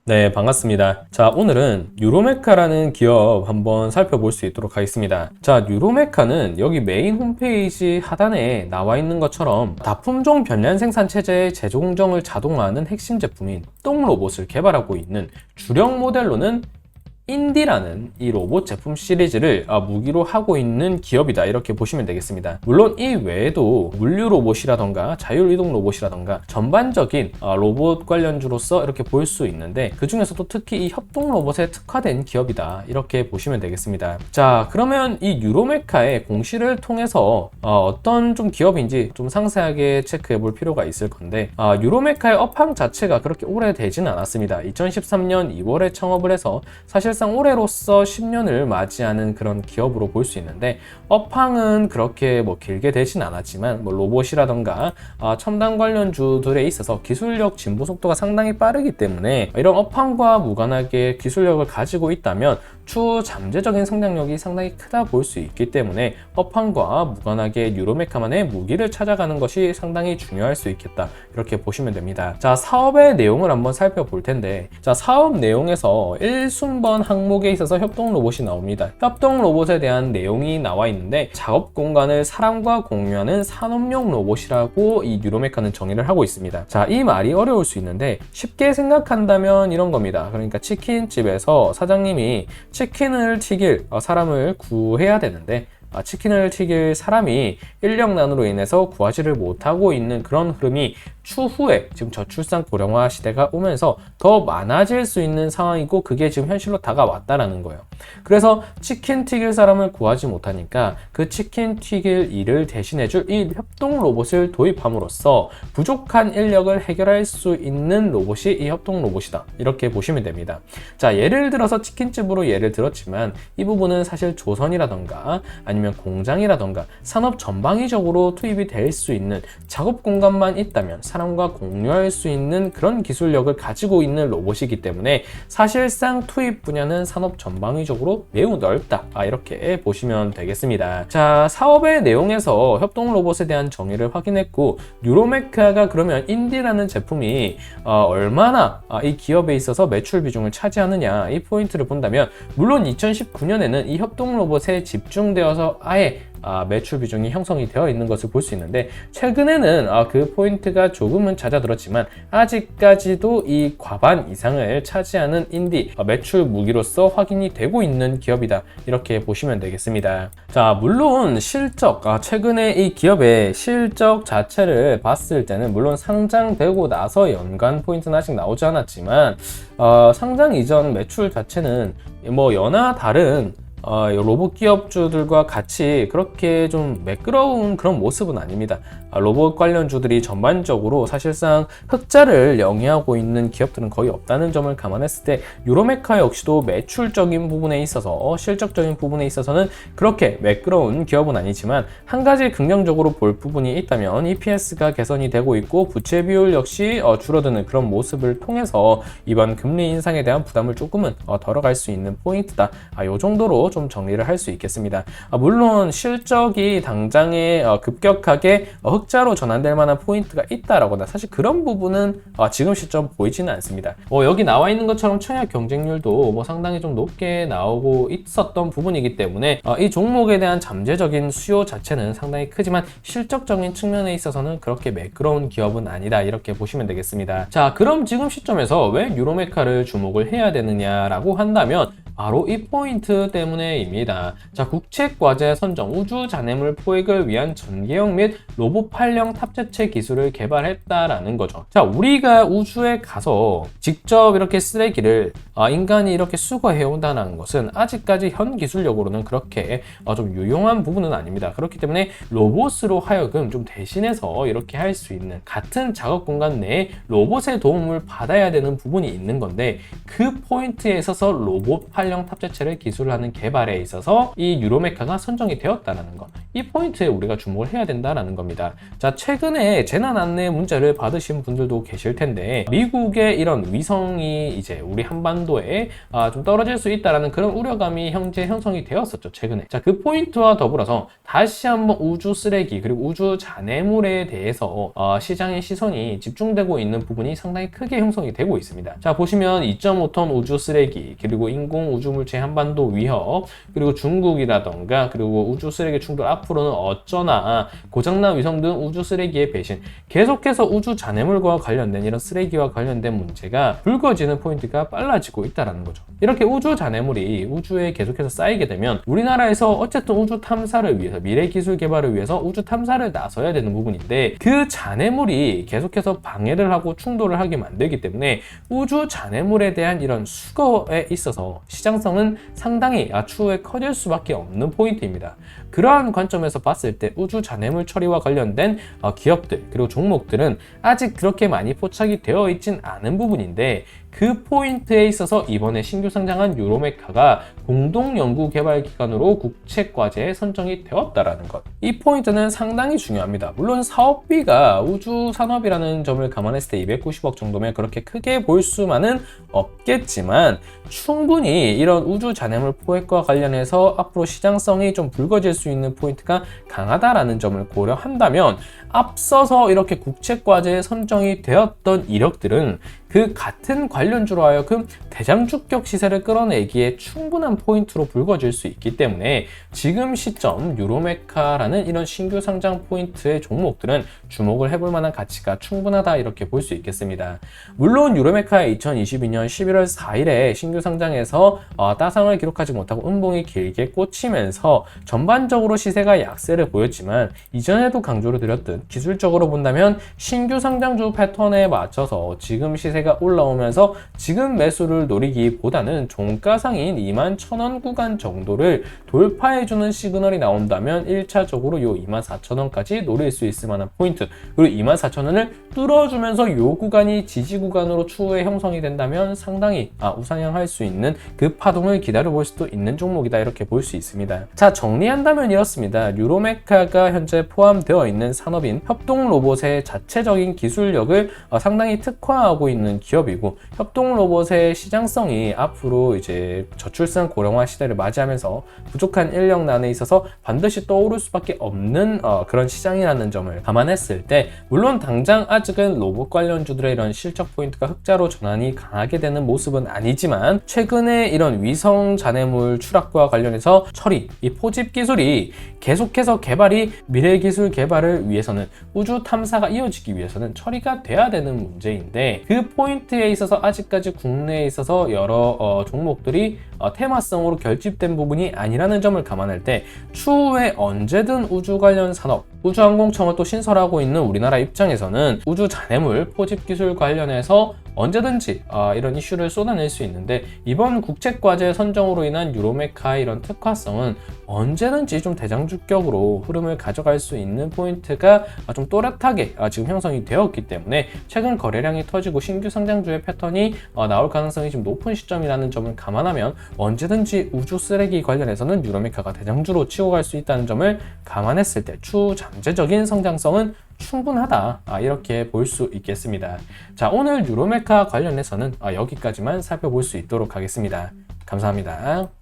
네, 반갑습니다. 자, 오늘은 유로메카라는 기업 한번 살펴볼 수 있도록 하겠습니다. 자, 유로메카는 여기 메인 홈페이지 하단에 나와 있는 것처럼 다품종 변련 생산 체제의 제조 공정을 자동화하는 핵심 제품인 협동 로봇을 개발하고 있는 주력 모델로는 인디라는 이 로봇 제품 시리즈를 무기로 하고 있는 기업이다, 이렇게 보시면 되겠습니다. 물론 이 외에도 물류 로봇이라던가 자율이동 로봇이라던가 전반적인 로봇 관련주로서 이렇게 볼 수 있는데, 그 중에서도 특히 이 협동 로봇에 특화된 기업이다, 이렇게 보시면 되겠습니다. 자, 그러면 이 유로메카의 공시를 통해서 어떤 좀 기업인지 좀 상세하게 체크해 볼 필요가 있을 건데, 유로메카의 업황 자체가 그렇게 오래되지는 않았습니다. 2013년 2월에 창업을 해서 사실상 올해로서 10년을 맞이하는 그런 기업으로 볼 수 있는데, 업황은 그렇게 길게 되진 않았지만 로봇이라던가 첨단 관련주들에 있어서 기술력 진보 속도가 상당히 빠르기 때문에 이런 업황과 무관하게 기술력을 가지고 있다면 추후 잠재적인 성장력이 상당히 크다 볼 수 있기 때문에 업황과 무관하게 유로메카만의 무기를 찾아가는 것이 상당히 중요할 수 있겠다, 이렇게 보시면 됩니다. 자, 사업의 내용을 한번 살펴볼 텐데, 자, 사업 내용에서 1순번 항목에 있어서 협동 로봇이 나옵니다. 협동 로봇에 대한 내용이 나와 있는데, 작업 공간을 사람과 공유하는 산업용 로봇이라고 이 유로메카는 정의를 하고 있습니다. 자, 이 말이 어려울 수 있는데 쉽게 생각한다면 이런 겁니다. 그러니까 치킨집에서 사장님이 치킨을 튀길 사람을 구해야 되는데, 치킨을 튀길 사람이 인력난으로 인해서 구하지를 못하고 있는 그런 흐름이 추후에 지금 저출산 고령화 시대가 오면서 더 많아질 수 있는 상황이고, 그게 지금 현실로 다가왔다라는 거예요. 그래서 치킨 튀길 사람을 구하지 못하니까 그 치킨 튀길 일을 대신해줄 이 협동 로봇을 도입함으로써 부족한 인력을 해결할 수 있는 로봇이 이 협동 로봇이다, 이렇게 보시면 됩니다. 자, 예를 들어서 치킨집으로 예를 들었지만 이 부분은 사실 조선이라던가 아니면 공장이라던가 산업 전방위적으로 투입이 될 수 있는 작업 공간만 있다면 사람과 공유할 수 있는 그런 기술력을 가지고 있는 로봇이기 때문에 사실상 투입 분야는 산업 전방위적으로 매우 넓다, 이렇게 보시면 되겠습니다. 자, 사업의 내용에서 협동 로봇에 대한 정의를 확인했고, 유로메카가 그러면 인디라는 제품이 얼마나 이 기업에 있어서 매출 비중을 차지하느냐, 이 포인트를 본다면 물론 2019년에는 이 협동 로봇에 집중되어서 아예 매출 비중이 형성이 되어 있는 것을 볼 수 있는데, 최근에는 그 포인트가 조금은 잦아들었지만 아직까지도 이 과반 이상을 차지하는 인디 매출 무기로서 확인이 되고 있는 기업이다, 이렇게 보시면 되겠습니다. 자, 물론 실적, 최근에 이 기업의 실적 자체를 봤을 때는 물론 상장되고 나서 연간 포인트는 아직 나오지 않았지만 상장 이전 매출 자체는 여나 다른 로봇 기업주들과 같이 그렇게 좀 매끄러운 그런 모습은 아닙니다. 로봇 관련주들이 전반적으로 사실상 흑자를 영위하고 있는 기업들은 거의 없다는 점을 감안했을 때 유로메카 역시도 매출적인 부분에 있어서 실적적인 부분에 있어서는 그렇게 매끄러운 기업은 아니지만, 한 가지 긍정적으로 볼 부분이 있다면 EPS가 개선이 되고 있고 부채 비율 역시 줄어드는 그런 모습을 통해서 이번 금리 인상에 대한 부담을 조금은 덜어갈 수 있는 포인트다, 이 정도로 좀 정리를 할 수 있겠습니다. 물론 실적이 당장에 급격하게 흑자로 전환될 만한 포인트가 있다라거나 사실 그런 부분은 지금 시점 보이지는 않습니다. 여기 나와 있는 것처럼 청약 경쟁률도 상당히 좀 높게 나오고 있었던 부분이기 때문에 이 종목에 대한 잠재적인 수요 자체는 상당히 크지만 실적적인 측면에 있어서는 그렇게 매끄러운 기업은 아니다, 이렇게 보시면 되겠습니다. 자, 그럼 지금 시점에서 왜 유로메카를 주목을 해야 되느냐라고 한다면 바로 이 포인트 때문에입니다. 자, 국책과제 선정, 우주 잔해물 포획을 위한 전기형 및 로봇팔령 탑재체 기술을 개발했다라는 거죠. 자, 우리가 우주에 가서 직접 이렇게 쓰레기를 인간이 이렇게 수거해 온다는 것은 아직까지 현 기술력으로는 그렇게 좀 유용한 부분은 아닙니다. 그렇기 때문에 로봇으로 하여금 좀 대신해서 이렇게 할 수 있는, 같은 작업 공간 내에 로봇의 도움을 받아야 되는 부분이 있는 건데, 그 포인트에 있어서 로봇팔 X8형 탑재체를 기술하는 개발에 있어서 이 유로메카가 선정이 되었다는 것, 이 포인트에 우리가 주목을 해야 된다는 겁니다. 자, 최근에 재난 안내 문제를 받으신 분들도 계실 텐데 미국의 이런 위성이 이제 우리 한반도에 좀 떨어질 수 있다라는 그런 우려감이 현재 형성이 되었었죠, 최근에. 자, 그 포인트와 더불어서 다시 한번 우주 쓰레기 그리고 우주 잔해물에 대해서 시장의 시선이 집중되고 있는 부분이 상당히 크게 형성이 되고 있습니다. 자, 보시면 2.5톤 우주 쓰레기, 그리고 인공 우주물체 한반도 위협, 그리고 중국이라던가, 그리고 우주 쓰레기 충돌, 앞으로는 어쩌나, 고장난 위성 등 우주 쓰레기의 배신, 계속해서 우주 잔해물과 관련된 이런 쓰레기와 관련된 문제가 불거지는 포인트가 빨라지고 있다는 거죠. 이렇게 우주 잔해물이 우주에 계속해서 쌓이게 되면 우리나라에서 어쨌든 우주 탐사를 위해서, 미래 기술 개발을 위해서 우주 탐사를 나서야 되는 부분인데, 그 잔해물이 계속해서 방해를 하고 충돌을 하게 만들기 때문에 우주 잔해물에 대한 이런 수거에 있어서 시장성은 상당히 추후에 커질 수밖에 없는 포인트입니다. 그러한 관점에서 봤을 때 우주 잔해물 처리와 관련된 기업들 그리고 종목들은 아직 그렇게 많이 포착이 되어 있진 않은 부분인데, 그 포인트에 있어서 이번에 신규 상장한 유로메카가 공동연구개발기관으로 국책과제에 선정이 되었다라는 것, 이 포인트는 상당히 중요합니다. 물론 사업비가 우주산업이라는 점을 감안했을 때 290억 정도면 그렇게 크게 볼 수만은 없겠지만, 충분히 이런 우주 잔해물 포획과 관련해서 앞으로 시장성이 좀 불거질 수 있는 포인트가 강하다라는 점을 고려한다면, 앞서서 이렇게 국책과제에 선정이 되었던 이력들은 그 같은 관련주로 하여금 대장주격 시세를 끌어내기에 충분한 포인트로 불거질 수 있기 때문에 지금 시점 유로메카라는 이런 신규 상장 포인트의 종목들은 주목을 해볼 만한 가치가 충분하다, 이렇게 볼 수 있겠습니다. 물론 유로메카의 2022년 11월 4일에 신규 상장에서 따상을 기록하지 못하고 음봉이 길게 꽂히면서 전반적으로 시세가 약세를 보였지만, 이전에도 강조를 드렸듯 기술적으로 본다면 신규 상장주 패턴에 맞춰서 지금 시세가 올라오면서 지금 매수를 노리기보다는 종가상인 21,000원 구간 정도를 돌파해주는 시그널이 나온다면 1차적으로 요 24,000원까지 노릴 수 있을 만한 포인트, 그리고 24,000원을 뚫어주면서 요 구간이 지지 구간으로 추후에 형성이 된다면 상당히 우상향할 수 있는 그 파동을 기다려볼 수도 있는 종목이다, 이렇게 볼 수 있습니다. 자, 정리한다면 이렇습니다. 유로메카가 현재 포함되어 있는 산업인 협동 로봇의 자체적인 기술력을 상당히 특화하고 있는 기업이고, 협동 로봇의 시장성이 앞으로 이제 저출산 고령화 시대를 맞이하면서 부족한 인력난에 있어서 반드시 떠오를 수밖에 없는 그런 시장이라는 점을 감안했을 때, 물론 당장 아직은 로봇 관련주들의 이런 실적 포인트가 흑자로 전환이 강하게 되는 모습은 아니지만, 최근에 이런 위성 잔해물 추락과 관련해서 처리, 이 포집 기술이 계속해서 개발이 미래 기술 개발을 위해서는, 우주 탐사가 이어지기 위해서는 처리가 돼야 되는 문제인데, 그 포인트에 있어서 아직까지 국내에 있어서 여러 종목들이 테마성으로 결집된 부분이 아니라는 점을 감안할 때, 추후에 언제든 우주 관련 산업, 우주항공청을 또 신설하고 있는 우리나라 입장에서는 우주 잔해물 포집 기술 관련해서 언제든지 이런 이슈를 쏟아낼 수 있는데, 이번 국책과제 선정으로 인한 유로메카의 이런 특화성은 언제든지 좀 대장주격으로 흐름을 가져갈 수 있는 포인트가 좀 또렷하게 지금 형성이 되었기 때문에, 최근 거래량이 터지고 신규 상장주의 패턴이 나올 가능성이 좀 높은 시점이라는 점을 감안하면 언제든지 우주 쓰레기 관련해서는 유로메카가 대장주로 치고 갈 수 있다는 점을 감안했을 때 추후 잠재적인 성장성은 충분하다, 이렇게 볼 수 있겠습니다. 자, 오늘 유로메카 관련해서는 여기까지만 살펴볼 수 있도록 하겠습니다. 감사합니다.